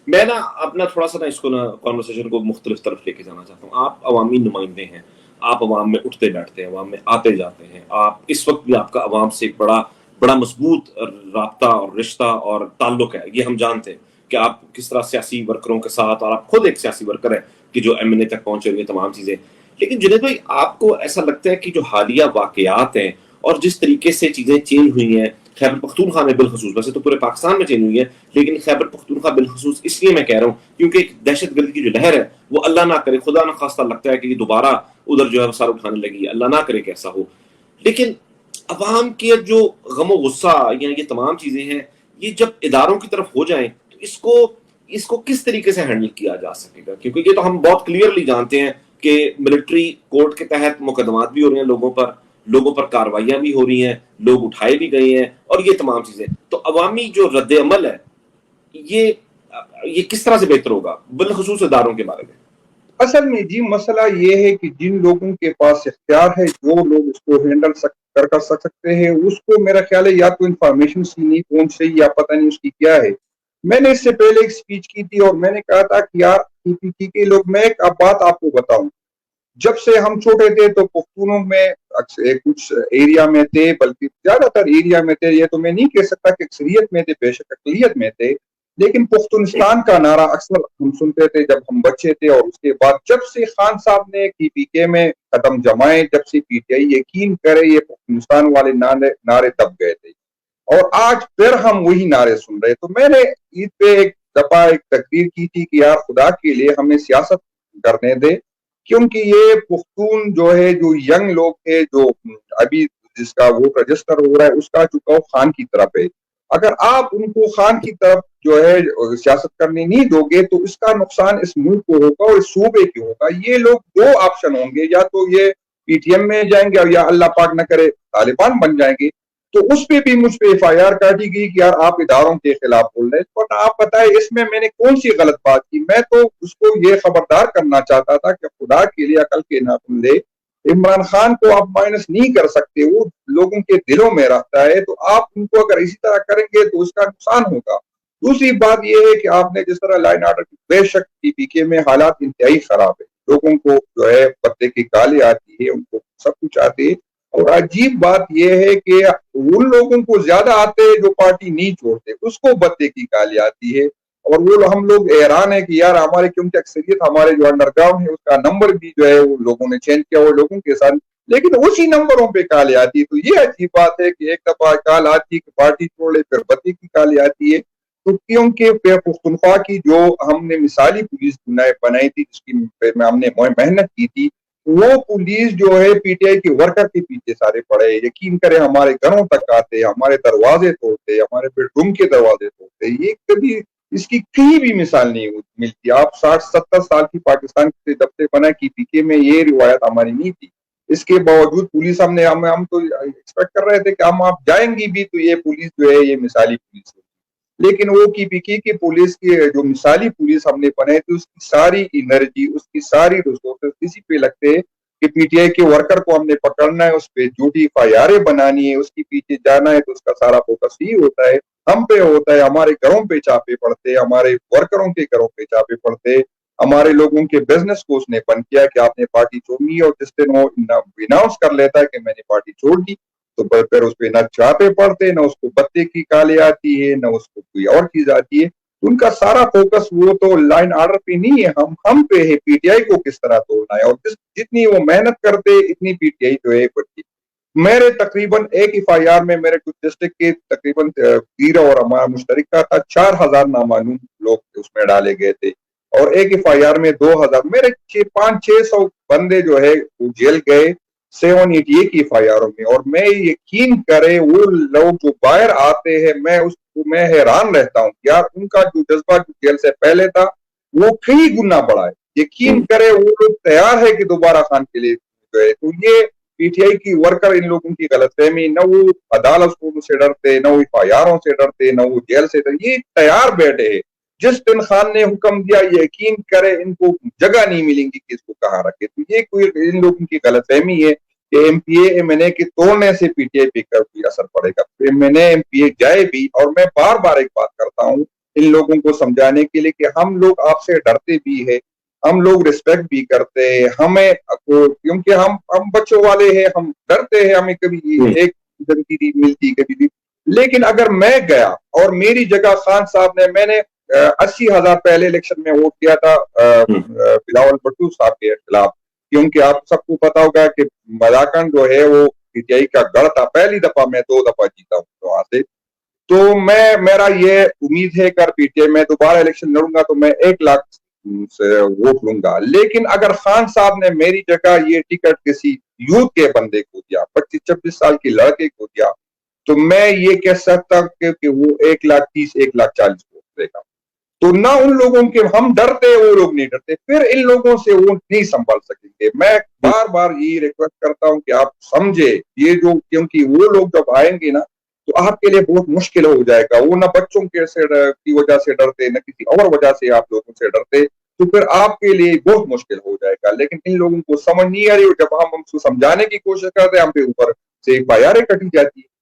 میں نا اپنا تھوڑا سا نا اس کو نا کانورسیشن کو مختلف طرف لے کے جانا چاہتا ہوں. آپ عوامی نمائندے ہیں, آپ عوام میں اٹھتے بیٹھتے ہیں, عوام میں آتے جاتے ہیں, آپ اس وقت بھی آپ کا عوام سے ایک بڑا بڑا مضبوط رابطہ اور رشتہ اور تعلق ہے, یہ ہم جانتے ہیں کہ آپ کس طرح سیاسی ورکروں کے ساتھ, اور آپ خود ایک سیاسی ورکر ہیں کہ جو ایم این اے تک پہنچے ہوئے تمام چیزیں. لیکن جنید بھائی, آپ کو ایسا لگتا ہے کہ جو حالیہ واقعات ہیں اور جس طریقے سے چیزیں چینج ہوئی ہیں خیبر پختونخوا میں بالخصوص, ویسے تو پورے پاکستان میں چینج ہوئی ہے لیکن خیبر پختونخوا بالخصوص اس لیے میں کہہ رہا ہوں کیونکہ ایک دہشت گردی کی جو لہر ہے وہ اللہ نہ کرے, خدا نہ خواستہ لگتا ہے کہ یہ دوبارہ ادھر جو ہے سر اٹھانے لگی ہے, اللہ نہ کرے کہ ایسا ہو. لیکن عوام کے جو غم و غصہ یا یہ تمام چیزیں ہیں, یہ جب اداروں کی طرف ہو جائیں تو اس کو کس طریقے سے ہینڈل کیا جا سکے گا؟ کیونکہ یہ تو ہم بہت کلیئرلی جانتے ہیں کہ ملٹری کورٹ کے تحت مقدمات بھی ہو رہے ہیں لوگوں پر کاروائیاں بھی ہو رہی ہیں, لوگ اٹھائے بھی گئے ہیں, اور یہ تمام چیزیں. تو عوامی جو رد عمل ہے یہ یہ کس طرح سے بہتر ہوگا بالخصوص اداروں کے بارے میں؟ اصل میں جی مسئلہ یہ ہے کہ جن لوگوں کے پاس اختیار ہے, جو لوگ اس کو ہینڈل کر سکتے ہیں, اس کو میرا خیال ہے یا تو انفارمیشن سی نہیں پہنچ رہی یا پتہ نہیں اس کی کیا ہے. میں نے اس سے پہلے ایک سپیچ کی تھی اور میں نے کہا تھا کہ یار پی پی ٹی کے لوگ, میں ایک بات آپ کو بتاؤں, جب سے ہم چھوٹے تھے تو پختونوں میں کچھ ایریا میں تھے, بلکہ زیادہ تر ایریا میں تھے, یہ تو میں نہیں کہہ سکتا کہ اکثریت میں تھے, بے شک اقلیت میں تھے, لیکن پختونستان کا نعرہ اکثر ہم سنتے تھے جب ہم بچے تھے. اور اس کے بعد جب سے خان صاحب نے پی پی کے میں قدم جمائے, جب سے پی ٹی آئی یقین کرے یہ پختونستان والے نعرے دب گئے تھے, اور آج پھر ہم وہی نعرے سن رہے. تو میں نے عید پہ ایک دفعہ ایک تقریر کی تھی کہ یار خدا کے لیے ہمیں سیاست کرنے دے, کیونکہ یہ پختون جو ہے, جو ینگ لوگ ہے, جو ابھی جس کا ووٹ رجسٹر ہو رہا ہے, اس کا چکاؤ خان کی طرف ہے. اگر آپ ان کو خان کی طرف جو ہے سیاست کرنے نہیں دو گے تو اس کا نقصان اس ملک کو ہوگا اور اس صوبے کو ہوگا. یہ لوگ دو آپشن ہوں گے, یا تو یہ پی ٹی ایم میں جائیں گے, یا اللہ پاک نہ کرے طالبان بن جائیں گے. تو اس پہ بھی مجھ پہ ایف آئی آر کاٹی گئی کہ یار آپ اداروں کے خلاف بول رہے ہیں. تو آپ بتائیں اس میں نے کون سی غلط بات کی؟ میں تو اس کو یہ خبردار کرنا چاہتا تھا کہ خدا کے لیے عقل کے ناخن لے, عمران خان کو آپ مائنس نہیں کر سکتے, وہ لوگوں کے دلوں میں رہتا ہے, تو آپ ان کو اگر اسی طرح کریں گے تو اس کا نقصان ہوگا. دوسری بات یہ ہے کہ آپ نے جس طرح لائن آرڈر کی, بے شک پی پی کے میں حالات انتہائی خراب ہے, لوگوں کو جو ہے پتے کی گالیں آتی ہے, ان کو سب کچھ آتی ہے. اور عجیب بات یہ ہے کہ ان لوگوں کو زیادہ آتے ہیں جو پارٹی نہیں چھوڑتے, اس کو بتے کی گالی آتی ہے. اور وہ ہم لوگ حیران ہیں کہ یار ہمارے, کیونکہ اکثریت ہمارے جو انڈر گراؤنڈ ہے اس کا نمبر بھی جو ہے وہ لوگوں نے چینج کیا, وہ لوگوں کے ساتھ, لیکن اسی نمبروں پہ کالیں آتی ہے. تو یہ عجیب بات ہے کہ ایک دفعہ کال آتی ہے کہ پارٹی چھوڑے, پھر بتے کی کالیں آتی ہے. تو کیونکہ پختونخوا کی جو ہم نے مثالی پولیس بنائی تھی, جس کی ہم نے محنت کی تھی, وہ پولیس جو ہے پی ٹی آئی کے ورکر کے پیچھے سارے پڑے. یقین کریں ہمارے گھروں تک آتے, ہمارے دروازے توڑتے, ہمارے بیڈ روم کے دروازے توڑتے. یہ کبھی اس کی کہیں بھی مثال نہیں ملتی. آپ 60-70 سال کی پاکستان کے جب سے بنا کی پی کے میں یہ روایت ہماری نہیں تھی. اس کے باوجود پولیس ہم تو ایکسپیکٹ کر رہے تھے کہ ہم آپ جائیں گی بھی تو یہ پولیس جو ہے یہ مثالی پولیس ہے. لیکن وہ کی پی کے پولیس کی جو مثالی پولیس ہم نے بنائی تھی, اس کی ساری انرجی, اس کی ساری ریسورسز اسی پہ لگتے کہ پی ٹی آئی کے ورکر کو ہم نے پکڑنا ہے, اس پہ جھوٹی ایف آئی آر بنانی ہے, اس کے پیچھے جانا ہے, تو اس کا سارا فوکس ہی ہوتا ہے ہم پہ ہوتا ہے. ہمارے گھروں پہ چاپے پڑتے, ہمارے ورکروں کے گھروں پہ چاپے پڑتے, ہمارے لوگوں کے بزنس کو اس نے بند کیا کہ آپ نے پارٹی چھوڑنی ہے, اور جس دن وہ اناؤنس کر لیتا ہے کہ میں نے پارٹی چھوڑ دی تو پھر اس پہ نہ چاپے پڑتے, نہ اس کو پتے کی کالیں آتی ہے, نہ اس کو کوئی اور چیز آتی ہے. ان کا سارا فوکس وہ تو لائن آرڈر پہ نہیں ہے, ہم پہ ہے پی ٹی آئی کو کس طرح توڑنا ہے. اور جتنی وہ محنت کرتے اتنی پی ٹی آئی جو ہے بڑھتی. میرے تقریباً ایک ایف آئی آر میں میرے کچھ ڈسٹرکٹ کے تقریباً 13 اور ہمارا مشترکہ تھا 4000 نامعلوم لوگ اس میں ڈالے گئے تھے, اور ایک ایف آئی آر میں 2000 میرے 500-600 بندے جو ہے وہ جیل گئے 788 کی ایف آئی آروں میں. اور میں یقین کرے وہ لوگ جو باہر آتے ہیں, میں حیران رہتا ہوں یار ان کا جو جذبہ جو جیل سے پہلے تھا وہ کئی گنا بڑا ہے. یقین کرے وہ لوگ تیار ہے کہ دوبارہ خان کے لیے جو ہے. تو یہ پی ٹی آئی کی ورکر ان لوگوں کی غلط فہمی, نہ وہ عدالت سے ڈرتے, نہ وہ ایف آئی آروں سے ڈرتے, نہ وہ جیل سے ڈرتے, یہ تیار بیٹھے ہیں. جس دن خان نے حکم دیا یقین کرے ان کو جگہ نہیں ملیں گی کہ اس کو کہاں رکھے. تو یہ کوئی ان لوگوں کی غلط فہمی ہے کہ M P A M N A کے توڑنے سے پی ٹی آئی پہ کوئی اثر پڑے گا. M N A M P A جائے بھی, اور میں بار بار ایک بات کرتا ہوں, ان لوگوں کو سمجھانے کے لیے کہ ہم لوگ آپ سے ڈرتے بھی ہیں, ہم لوگ ریسپیکٹ بھی کرتے ہیں, ہمیں کیونکہ ہم بچوں والے ہیں, ہم ڈرتے ہیں, ہمیں کبھی ایک زندگی ملتی کبھی بھی. لیکن اگر میں گیا اور میری جگہ خان صاحب میں نے 80,000 پہلے الیکشن میں ووٹ کیا تھا بلاول بھٹو صاحب کے خلاف, کیونکہ آپ سب کو پتا ہوگا کہ ملاکنڈ جو ہے وہ پی ٹی آئی کا گڑھ تھا. پہلی دفعہ میں 2 دفعہ جیتا ہوں وہاں سے. تو میرا یہ امید ہے کہ پی ٹی آئی میں دوبارہ الیکشن لڑوں گا تو میں 1 لاکھ سے ووٹ لوں گا. لیکن اگر خان صاحب نے میری جگہ یہ ٹکٹ کسی یوتھ کے بندے کو دیا, 25-26 سال کے لڑکے کو دیا, تو میں یہ کہہ سکتا کہ وہ 1,30,000 1,40,000 ووٹ دے گا. تو نہ ان لوگوں کے ہم ڈرتے, وہ لوگ نہیں ڈرتے, پھر ان لوگوں سے وہ نہیں سنبھل سکیں گے. میں بار بار یہ ریکویسٹ کرتا ہوں کہ آپ سمجھے یہ جو, کیونکہ وہ لوگ جب آئیں گے نا تو آپ کے لیے بہت مشکل ہو جائے گا. وہ نہ بچوں کی وجہ سے ڈرتے, نہ کسی اور وجہ سے آپ لوگوں سے ڈرتے, تو پھر آپ کے لیے بہت مشکل ہو جائے گا. لیکن ان لوگوں کو سمجھ نہیں آ رہی, اور جب ہم ان کو سمجھانے کی کوشش کرتے ہیں ہم پہ اوپر سے بایاریں کٹی جاتی ہے.